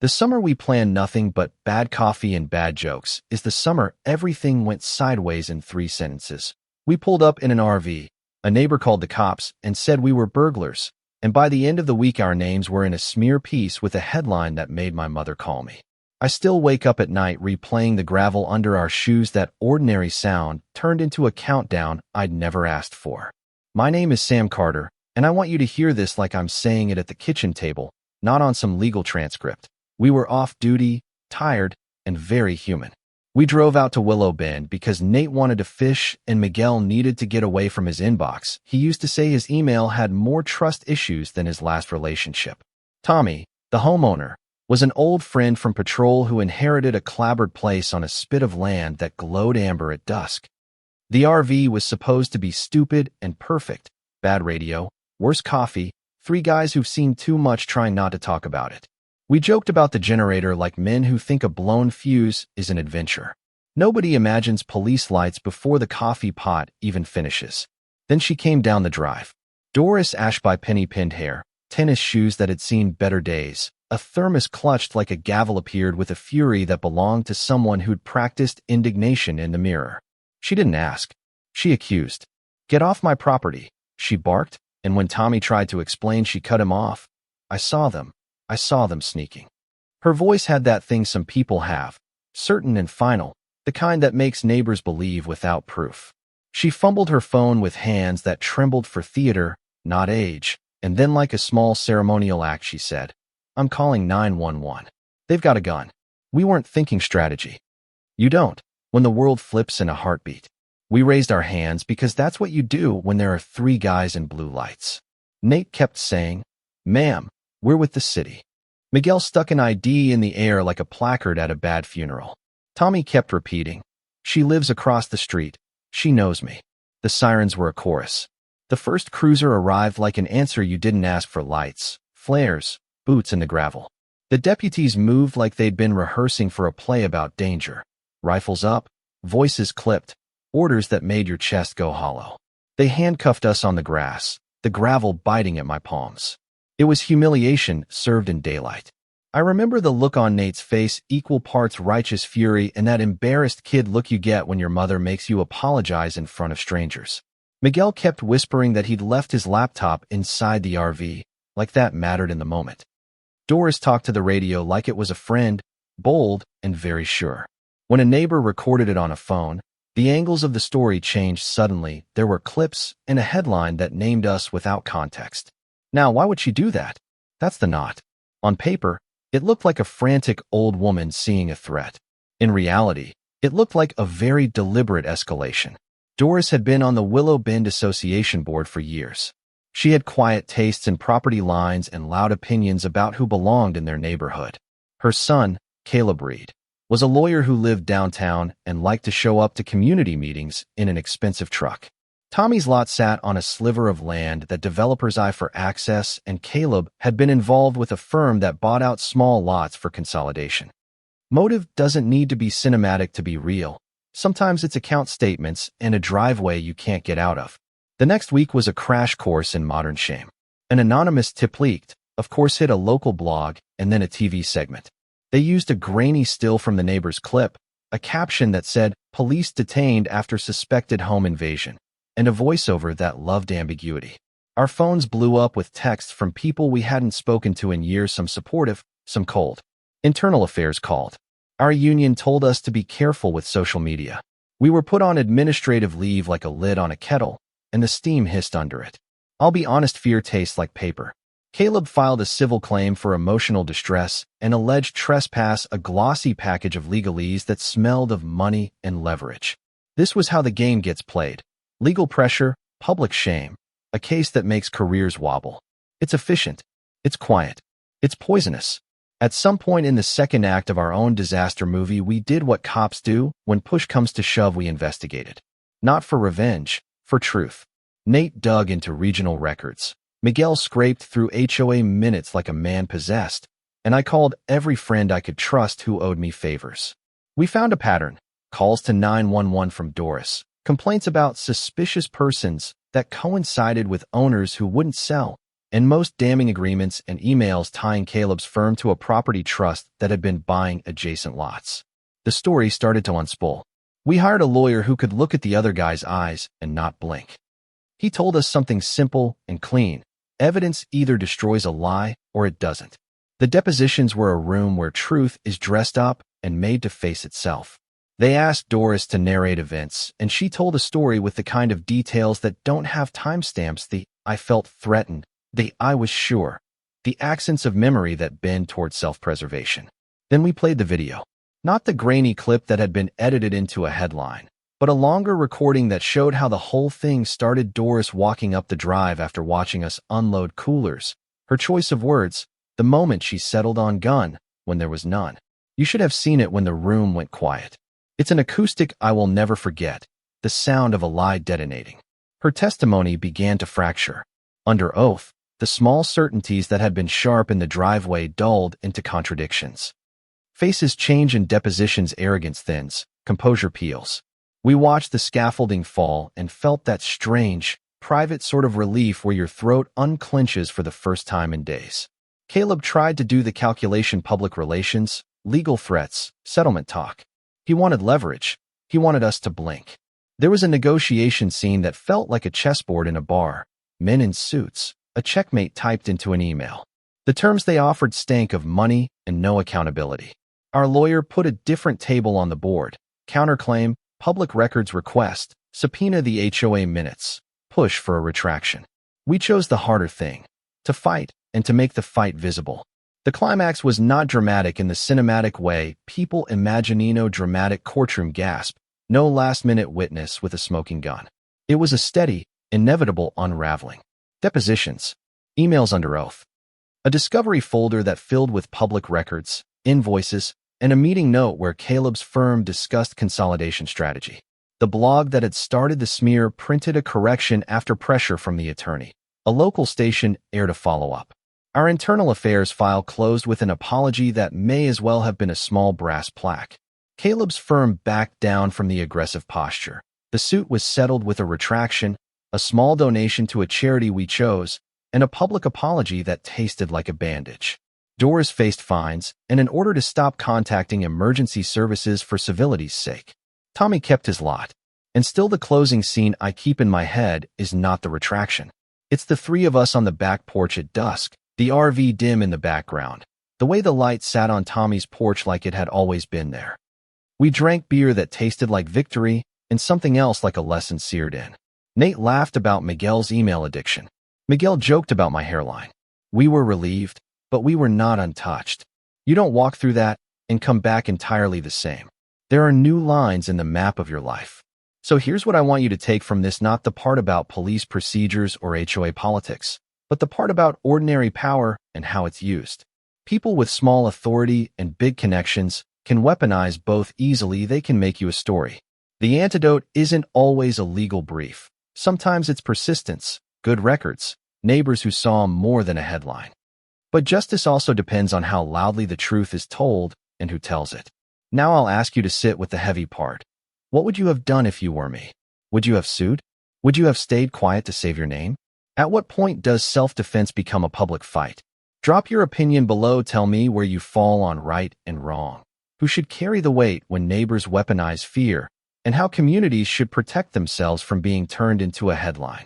The summer we planned nothing but bad coffee and bad jokes is the summer everything went sideways in 3 sentences. We pulled up in an RV. A neighbor called the cops and said we were burglars. And by the end of the week, our names were in a smear piece with a headline that made my mother call me. I still wake up at night replaying the gravel under our shoes. That ordinary sound turned into a countdown I'd never asked for. My name is Sam Carter, and I want you to hear this like I'm saying it at the kitchen table, not on some legal transcript. We were off duty, tired, and very human. We drove out to Willow Bend because Nate wanted to fish and Miguel needed to get away from his inbox. He used to say his email had more trust issues than his last relationship. Tommy, the homeowner, was an old friend from patrol who inherited a clapboard place on a spit of land that glowed amber at dusk. The RV was supposed to be stupid and perfect. Bad radio, worse coffee, 3 guys who've seen too much trying not to talk about it. We joked about the generator like men who think a blown fuse is an adventure. Nobody imagines police lights before the coffee pot even finishes. Then she came down the drive. Doris Ashby penny-pinned hair, tennis shoes that had seen better days, a thermos clutched like a gavel appeared with a fury that belonged to someone who'd practiced indignation in the mirror. She didn't ask. She accused. "Get off my property," she barked, and when Tommy tried to explain, she cut him off. I saw them sneaking. Her voice had that thing some people have, certain and final, the kind that makes neighbors believe without proof. She fumbled her phone with hands that trembled for theater, not age, and then like a small ceremonial act she said, "I'm calling 911. They've got a gun." We weren't thinking strategy. You don't, when the world flips in a heartbeat. We raised our hands because that's what you do when there are 3 guys in blue lights. Nate kept saying, "Ma'am, we're with the city." Miguel stuck an ID in the air like a placard at a bad funeral. Tommy kept repeating, "She lives across the street. She knows me." The sirens were a chorus. The first cruiser arrived like an answer you didn't ask for: lights, flares, boots in the gravel. The deputies moved like they'd been rehearsing for a play about danger. Rifles up, voices clipped, orders that made your chest go hollow. They handcuffed us on the grass, the gravel biting at my palms. It was humiliation served in daylight. I remember the look on Nate's face, equal parts righteous fury and that embarrassed kid look you get when your mother makes you apologize in front of strangers. Miguel kept whispering that he'd left his laptop inside the RV, like that mattered in the moment. Doris talked to the radio like it was a friend, bold and very sure. When a neighbor recorded it on a phone, the angles of the story changed suddenly. There were clips and a headline that named us without context. Now, why would she do that? That's the knot. On paper, it looked like a frantic old woman seeing a threat. In reality, it looked like a very deliberate escalation. Doris had been on the Willow Bend Association board for years. She had quiet tastes in property lines and loud opinions about who belonged in their neighborhood. Her son, Caleb Reed, was a lawyer who lived downtown and liked to show up to community meetings in an expensive truck. Tommy's lot sat on a sliver of land that developers eye for access, and Caleb had been involved with a firm that bought out small lots for consolidation. Motive doesn't need to be cinematic to be real. Sometimes it's account statements and a driveway you can't get out of. The next week was a crash course in modern shame. An anonymous tip leaked, of course hit a local blog, and then a TV segment. They used a grainy still from the neighbor's clip, a caption that said, "Police detained after suspected home invasion," and a voiceover that loved ambiguity. Our phones blew up with texts from people we hadn't spoken to in years, some supportive, some cold. Internal Affairs called. Our union told us to be careful with social media. We were put on administrative leave like a lid on a kettle, and the steam hissed under it. I'll be honest, fear tastes like paper. Caleb filed a civil claim for emotional distress and alleged trespass, a glossy package of legalese that smelled of money and leverage. This was how the game gets played. Legal pressure, public shame, a case that makes careers wobble. It's efficient. It's quiet. It's poisonous. At some point in the second act of our own disaster movie, we did what cops do. When push comes to shove, we investigated. Not for revenge, for truth. Nate dug into regional records. Miguel scraped through HOA minutes like a man possessed, and I called every friend I could trust who owed me favors. We found a pattern: calls to 911 from Doris, complaints about suspicious persons that coincided with owners who wouldn't sell, and most damning agreements and emails tying Caleb's firm to a property trust that had been buying adjacent lots. The story started to unspool. We hired a lawyer who could look at the other guy's eyes and not blink. He told us something simple and clean. Evidence either destroys a lie or it doesn't. The depositions were a room where truth is dressed up and made to face itself. They asked Doris to narrate events, and she told a story with the kind of details that don't have timestamps, the "I felt threatened," the "I was sure," the accents of memory that bend toward self-preservation. Then we played the video. Not the grainy clip that had been edited into a headline, but a longer recording that showed how the whole thing started. Doris walking up the drive after watching us unload coolers. Her choice of words, the moment she settled on gun, when there was none. You should have seen it when the room went quiet. It's an acoustic I will never forget, the sound of a lie detonating. Her testimony began to fracture. Under oath, the small certainties that had been sharp in the driveway dulled into contradictions. Faces change in depositions, arrogance thins, composure peels. We watched the scaffolding fall and felt that strange, private sort of relief where your throat unclenches for the first time in days. Caleb tried to do the calculation: public relations, legal threats, settlement talk. He wanted leverage. He wanted us to blink. There was a negotiation scene that felt like a chessboard in a bar. Men in suits, a checkmate typed into an email. The terms they offered stank of money and no accountability. Our lawyer put a different table on the board. Counterclaim, public records request, subpoena the HOA minutes, push for a retraction. We chose the harder thing, to fight and to make the fight visible. The climax was not dramatic in the cinematic way people imagine, no dramatic courtroom gasp, no last-minute witness with a smoking gun. It was a steady, inevitable unraveling. Depositions, emails under oath, a discovery folder that filled with public records, invoices, and a meeting note where Caleb's firm discussed consolidation strategy. The blog that had started the smear printed a correction after pressure from the attorney. A local station aired a follow-up. Our internal affairs file closed with an apology that may as well have been a small brass plaque. Caleb's firm backed down from the aggressive posture. The suit was settled with a retraction, a small donation to a charity we chose, and a public apology that tasted like a bandage. Doris faced fines and an order to stop contacting emergency services for civility's sake. Tommy kept his lot. And still the closing scene I keep in my head is not the retraction. It's the three of us on the back porch at dusk, the RV dim in the background, the way the light sat on Tommy's porch like it had always been there. We drank beer that tasted like victory and something else like a lesson seared in. Nate laughed about Miguel's email addiction. Miguel joked about my hairline. We were relieved, but we were not untouched. You don't walk through that and come back entirely the same. There are new lines in the map of your life. So here's what I want you to take from this: not the part about police procedures or HOA politics, but the part about ordinary power and how it's used. People with small authority and big connections can weaponize both easily. They can make you a story. The antidote isn't always a legal brief. Sometimes it's persistence, good records, neighbors who saw more than a headline. But justice also depends on how loudly the truth is told and who tells it. Now I'll ask you to sit with the heavy part. What would you have done if you were me? Would you have sued? Would you have stayed quiet to save your name? At what point does self-defense become a public fight? Drop your opinion below. Tell me where you fall on right and wrong. Who should carry the weight when neighbors weaponize fear, and how communities should protect themselves from being turned into a headline.